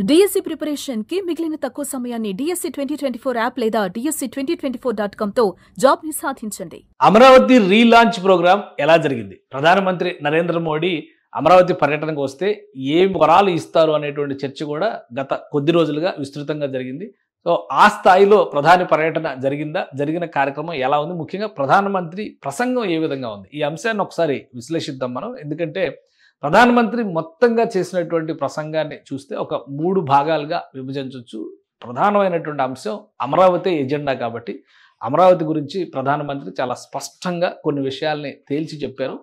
DSC preparation కి మిగిలిన తక్కువ సమయాన్ని డిఎస్సి 2024 యాప్ లేదా DSC2024.com తో జాబ్ ని సాధించండి. అమరావతి రీలాంచ్ ప్రోగ్రామ్ ఎలా జరిగింది? ప్రధానమంత్రి నరేంద్ర మోడీ అమరావతి పర్యటనకు వస్తే ఏ వరాలు ఇస్తారు అనేటువంటి చర్చ కూడా గత కొద్ది రోజులుగా విస్తృతంగా జరిగింది. సో ఆ స్థాయిలో ప్రధాని పర్యటన జరిగిందా? జరిగిన కార్యక్రమం ఎలా ఉంది? ముఖ్యంగా ప్రధానమంత్రి ప్రసంగం ఏ విధంగా ఉంది? ఈ అంశాన్ని ఒకసారి విశ్లేషిద్దాం మనం. ఎందుకంటే ప్రధానమంత్రి మొత్తంగా చేసినటువంటి ప్రసంగాన్ని చూస్తే ఒక 3 భాగాలుగా విభజించవచ్చు. ప్రధానమైనటువంటి అంశం అమరావతి ఎజెండా కాబట్టి అమరావతి గురించి ప్రధానమంత్రి చాలా స్పష్టంగా కొన్ని విషయాల్ని తేల్చి చెప్పారు.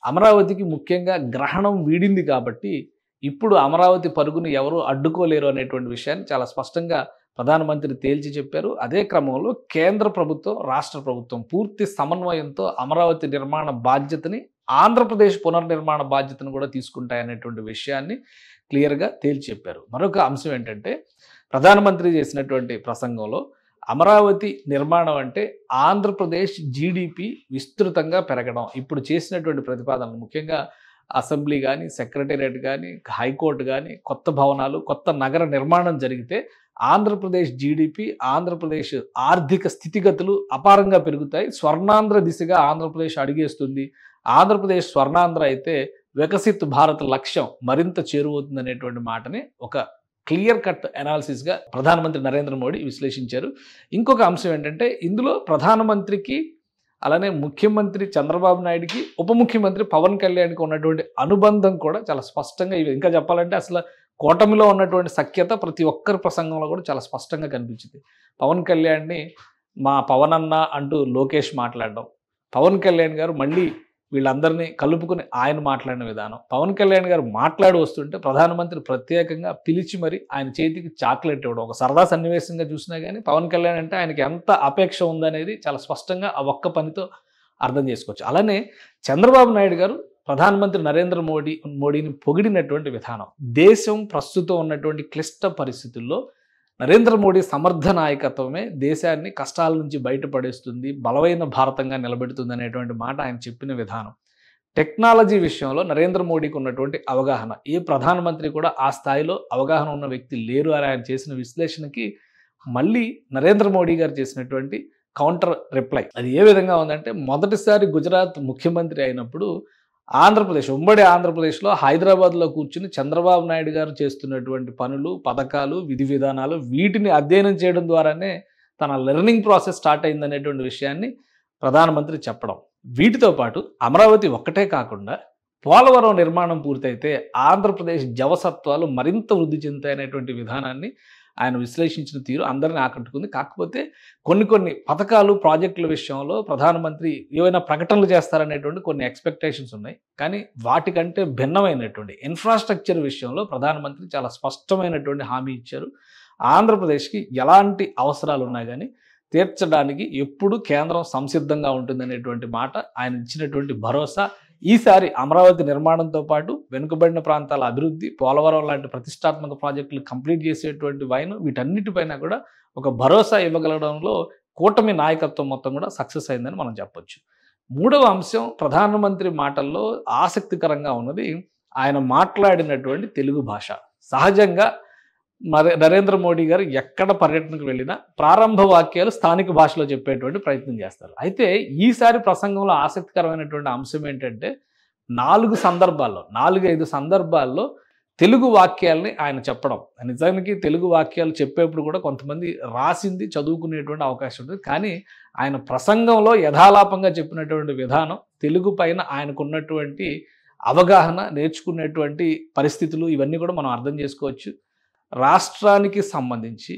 అమరావతికి ముఖ్యంగా గ్రహణం వీడింది కాబట్టి ఇప్పుడు అమరావతి పరుగును ఎవరు అడ్డుకోలేరు అనేటువంటి విషయాన్ని చాలా స్పష్టంగా ప్రధానమంత్రి తేల్చి చెప్పారు. అదే క్రమంలో కేంద్ర ప్రభుత్వం, రాష్ట్ర ప్రభుత్వం పూర్తి సమన్వయంతో అమరావతి నిర్మాణ బాధ్యతని, ఆంధ్రప్రదేశ్ పునర్నిర్మాణ బాధ్యతను కూడా తీసుకుంటాయనేటువంటి విషయాన్ని క్లియర్గా తేల్చి చెప్పారు. మరొక అంశం ఏంటంటే ప్రధానమంత్రి చేసినటువంటి ప్రసంగంలో అమరావతి నిర్మాణం అంటే ఆంధ్రప్రదేశ్ జీడిపి విస్తృతంగా పెరగడం, ఇప్పుడు చేసినటువంటి ప్రతిపాదనలు ముఖ్యంగా అసెంబ్లీ కానీ, సెక్రటేరియట్ కానీ, హైకోర్టు కానీ, కొత్త భవనాలు, కొత్త నగర నిర్మాణం జరిగితే ఆంధ్రప్రదేశ్ జీడిపి, ఆంధ్రప్రదేశ్ ఆర్థిక స్థితిగతులు అపారంగా పెరుగుతాయి. స్వర్ణాంధ్ర దిశగా ఆంధ్రప్రదేశ్ అడుగేస్తుంది. ఆంధ్రప్రదేశ్ స్వర్ణాంధ్ర అయితే వికసిత్ భారత్ లక్ష్యం మరింత చేరువవుతుంది అనేటువంటి మాటని ఒక క్లియర్ కట్ అనాలిసిస్గా ప్రధానమంత్రి నరేంద్ర మోడీ విశ్లేషించారు. ఇంకొక అంశం ఏంటంటే ఇందులో ప్రధానమంత్రికి అలానే ముఖ్యమంత్రి చంద్రబాబు నాయుడుకి, ఉప ముఖ్యమంత్రి పవన్ కళ్యాణ్కి ఉన్నటువంటి అనుబంధం కూడా చాలా స్పష్టంగా ఇంకా చెప్పాలంటే అసలు కూటమిలో ఉన్నటువంటి సఖ్యత ప్రతి ఒక్కరి ప్రసంగంలో కూడా చాలా స్పష్టంగా కనిపించింది. పవన్ కళ్యాణ్ని మా పవన్ అన్న అంటూ లోకేష్ మాట్లాడడం, పవన్ కళ్యాణ్ గారు మళ్ళీ వీళ్ళందరినీ కలుపుకుని ఆయన మాట్లాడిన విధానం, పవన్ కళ్యాణ్ గారు మాట్లాడి వస్తుంటే ప్రధానమంత్రి ప్రత్యేకంగా పిలిచి మరి ఆయన చేతికి చాక్లెట్ ఇవ్వడం, ఒక సరదా సన్నివేశంగా చూసినా కానీ పవన్ కళ్యాణ్ అంటే ఆయనకి ఎంత అపేక్ష ఉందనేది చాలా స్పష్టంగా ఆ ఒక్క పనితో అర్థం చేసుకోవచ్చు. అలానే చంద్రబాబు నాయుడు గారు ప్రధానమంత్రి నరేంద్ర మోడీని పొగిడినటువంటి విధానం, దేశం ప్రస్తుతం ఉన్నటువంటి క్లిష్ట పరిస్థితుల్లో నరేంద్ర మోడీ సమర్థ నాయకత్వమే దేశాన్ని కష్టాల నుంచి బయటపడేస్తుంది, బలమైన భారతంగా నిలబెడుతుంది అనేటువంటి మాట ఆయన చెప్పిన విధానం, టెక్నాలజీ విషయంలో నరేంద్ర మోడీకి ఉన్నటువంటి అవగాహన, ఏ ప్రధానమంత్రి కూడా ఆ స్థాయిలో అవగాహన ఉన్న వ్యక్తి లేరు అని ఆయన చేసిన విశ్లేషణకి మళ్ళీ నరేంద్ర మోడీ గారు చేసినటువంటి కౌంటర్ రిప్లై అది ఏ విధంగా ఉందంటే, మొదటిసారి గుజరాత్ ముఖ్యమంత్రి అయినప్పుడు ఆంధ్రప్రదేశ్, ఉమ్మడి ఆంధ్రప్రదేశ్లో హైదరాబాద్లో కూర్చుని చంద్రబాబు నాయుడు గారు చేస్తున్నటువంటి పనులు, పథకాలు, విధి విధానాలు వీటిని అధ్యయనం చేయడం ద్వారానే తన లెర్నింగ్ ప్రాసెస్ స్టార్ట్ అయిందనేటువంటి విషయాన్ని ప్రధానమంత్రి చెప్పడం. వీటితో పాటు అమరావతి ఒక్కటే కాకుండా పోలవరం నిర్మాణం పూర్తయితే ఆంధ్రప్రదేశ్ జవసత్వాలు మరింత వృద్ధి చెందుతాయనేటువంటి విధానాన్ని ఆయన విశ్లేషించిన తీరు అందరిని ఆకట్టుకుంది. కాకపోతే కొన్ని పథకాలు, ప్రాజెక్టుల విషయంలో ప్రధానమంత్రి ఏవైనా ప్రకటనలు చేస్తారనేటువంటి కొన్ని ఎక్స్పెక్టేషన్స్ ఉన్నాయి. కానీ వాటికంటే భిన్నమైనటువంటి ఇన్ఫ్రాస్ట్రక్చర్ విషయంలో ప్రధానమంత్రి చాలా స్పష్టమైనటువంటి హామీ ఇచ్చారు. ఆంధ్రప్రదేశ్కి ఎలాంటి అవసరాలు ఉన్నా కానీ తీర్చడానికి ఎప్పుడు కేంద్రం సంసిద్ధంగా ఉంటుందనేటువంటి మాట ఆయన ఇచ్చినటువంటి భరోసా. ఈసారి అమరావతి నిర్మాణంతో పాటు వెనుకబడిన ప్రాంతాల అభివృద్ధి, పోలవరం లాంటి ప్రతిష్టాత్మక ప్రాజెక్టులు కంప్లీట్ చేసేటువంటి వైన్, వీటన్నిటిపైన కూడా ఒక భరోసా ఇవ్వగలడంలో కూటమి నాయకత్వం మొత్తం కూడా సక్సెస్ అయిందని మనం చెప్పొచ్చు. మూడవ అంశం ప్రధానమంత్రి మాటల్లో ఆసక్తికరంగా ఉన్నది ఆయన మాట్లాడినటువంటి తెలుగు భాష. సహజంగా నరేంద్ర మోడీ గారు ఎక్కడ పర్యటనకు వెళ్ళినా ప్రారంభ వాక్యాలు స్థానిక భాషలో చెప్పేటువంటి ప్రయత్నం చేస్తారు. అయితే ఈసారి ప్రసంగంలో ఆసక్తికరమైనటువంటి అంశం ఏంటంటే 4-5 సందర్భాల్లో తెలుగు వాక్యాలని ఆయన చెప్పడం. నిజానికి తెలుగు వాక్యాలు చెప్పేప్పుడు కూడా కొంతమంది రాసింది చదువుకునేటువంటి అవకాశం ఉంటుంది. కానీ ఆయన ప్రసంగంలో యథాలాపంగా చెప్పినటువంటి విధానం, తెలుగు పైన ఆయనకున్నటువంటి అవగాహన, నేర్చుకునేటువంటి పరిస్థితులు ఇవన్నీ కూడా మనం అర్థం చేసుకోవచ్చు. రాష్ట్రానికి సంబంధించి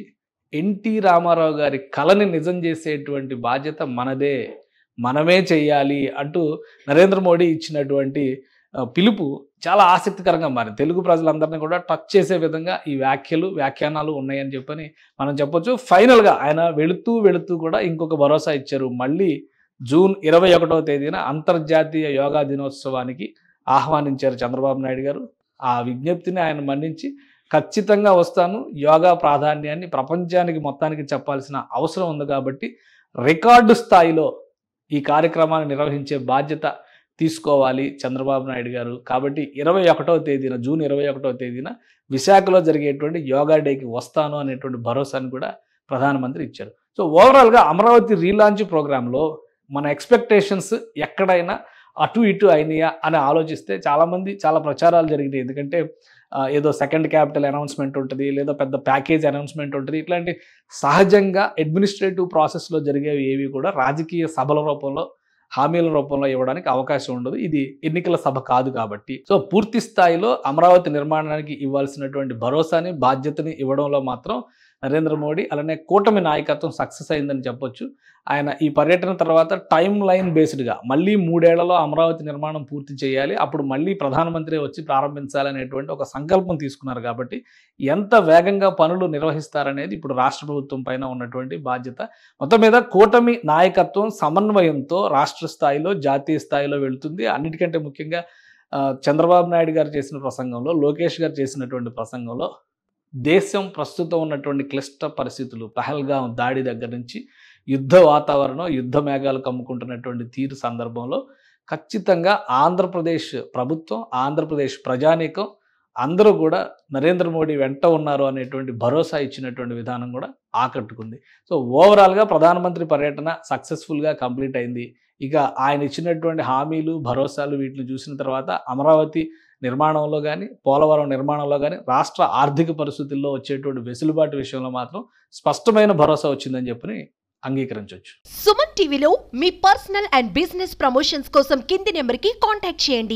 ఎన్టీ రామారావు గారి కళని నిజం చేసేటువంటి బాధ్యత మనదే, మనమే చెయ్యాలి అంటూ నరేంద్ర మోడీ ఇచ్చినటువంటి పిలుపు చాలా ఆసక్తికరంగా మారింది. తెలుగు ప్రజలందరినీ కూడా టచ్ చేసే విధంగా ఈ వ్యాఖ్యానాలు ఉన్నాయని చెప్పని మనం చెప్పొచ్చు. ఫైనల్గా ఆయన వెళుతూ కూడా ఇంకొక భరోసా ఇచ్చారు. మళ్ళీ జూన్ 21వ తేదీన అంతర్జాతీయ యోగా దినోత్సవానికి ఆహ్వానించారు చంద్రబాబు నాయుడు గారు. ఆ విజ్ఞప్తిని ఆయన మన్నించి ఖచ్చితంగా వస్తాను, యోగా ప్రాధాన్యాన్ని ప్రపంచానికి మొత్తానికి చెప్పాల్సిన అవసరం ఉంది కాబట్టి రికార్డు స్థాయిలో ఈ కార్యక్రమాన్ని నిర్వహించే బాధ్యత తీసుకోవాలి చంద్రబాబు నాయుడు గారు. కాబట్టి 21వ తేదీన జూన్ 21వ తేదీన విశాఖలో జరిగేటువంటి యోగా డేకి వస్తాను అనేటువంటి భరోసాను కూడా ప్రధానమంత్రి ఇచ్చారు. సో ఓవరాల్గా అమరావతి రీలాంచ్ ప్రోగ్రాంలో మన ఎక్స్పెక్టేషన్స్ ఎక్కడైనా అటు ఇటు అయినాయా అని ఆలోచిస్తే చాలామంది చాలా ప్రచారాలు జరిగినాయి. ఎందుకంటే ఏదో సెకండ్ క్యాపిటల్ అనౌన్స్మెంట్ ఉంటుంది, లేదా పెద్ద ప్యాకేజ్ అనౌన్స్మెంట్ ఉంటుంది. ఇట్లాంటి సహజంగా అడ్మినిస్ట్రేటివ్ ప్రాసెస్లో జరిగేవి ఏవి కూడా రాజకీయ సభల రూపంలో హామీల రూపంలో ఇవ్వడానికి అవకాశం ఉండదు. ఇది ఎన్నికల సభ కాదు కాబట్టి. సో పూర్తి స్థాయిలో అమరావతి నిర్మాణానికి ఇవ్వాల్సినటువంటి భరోసాని బాధ్యతని ఇవ్వడంలో మాత్రం నరేంద్ర మోడీ అలానే కూటమి నాయకత్వం సక్సెస్ అయిందని చెప్పొచ్చు. ఆయన ఈ పర్యటన తర్వాత టైం లైన్ బేస్డ్గా మళ్ళీ 3 ఏళ్లలో అమరావతి నిర్మాణం పూర్తి చేయాలి, అప్పుడు మళ్ళీ ప్రధానమంత్రి వచ్చి ప్రారంభించాలనేటువంటి ఒక సంకల్పం తీసుకున్నారు. కాబట్టి ఎంత వేగంగా పనులు నిర్వహిస్తారనేది ఇప్పుడు రాష్ట్ర ప్రభుత్వం పైన ఉన్నటువంటి బాధ్యత. మొత్తం మీద కూటమి నాయకత్వం సమన్వయంతో రాష్ట్ర స్థాయిలో జాతీయ స్థాయిలో వెళుతుంది. అన్నిటికంటే ముఖ్యంగా చంద్రబాబు నాయుడు గారు చేసిన ప్రసంగంలో, లోకేష్ గారు చేసినటువంటి ప్రసంగంలో దేశం ప్రస్తుతం ఉన్నటువంటి క్లిష్ట పరిస్థితులు, పహల్గాం దాడి దగ్గర నుంచి యుద్ధ వాతావరణం, యుద్ధ మేఘాలు కమ్ముకుంటున్నటువంటి తీరు సందర్భంలో ఖచ్చితంగా ఆంధ్రప్రదేశ్ ప్రభుత్వం, ఆంధ్రప్రదేశ్ ప్రజానీకం అందరూ కూడా నరేంద్ర మోడీ వెంట ఉన్నారు అనేటువంటి భరోసా ఇచ్చినటువంటి విధానం కూడా ఆకట్టుకుంది. సో ఓవరాల్గా ప్రధానమంత్రి పర్యటన సక్సెస్ఫుల్గా కంప్లీట్ అయింది. ఇక ఆయన ఇచ్చినటువంటి హామీలు, భరోసాలు వీటిని చూసిన తర్వాత అమరావతి నిర్మాణంలో కానీ, పోలవరం నిర్మాణంలో కానీ రాష్ట్ర ఆర్థిక పరిస్థితుల్లో వచ్చేటువంటి వెసులుబాటు విషయంలో మాత్రం స్పష్టమైన భరోసా వచ్చిందని చెప్పి అంగీకరించవచ్చు. సుమన్ టీవీలో మీ పర్సనల్ అండ్ బిజినెస్ ప్రమోషన్స్ కోసం కింది నెంబర్కి కాంటాక్ట్ చేయండి.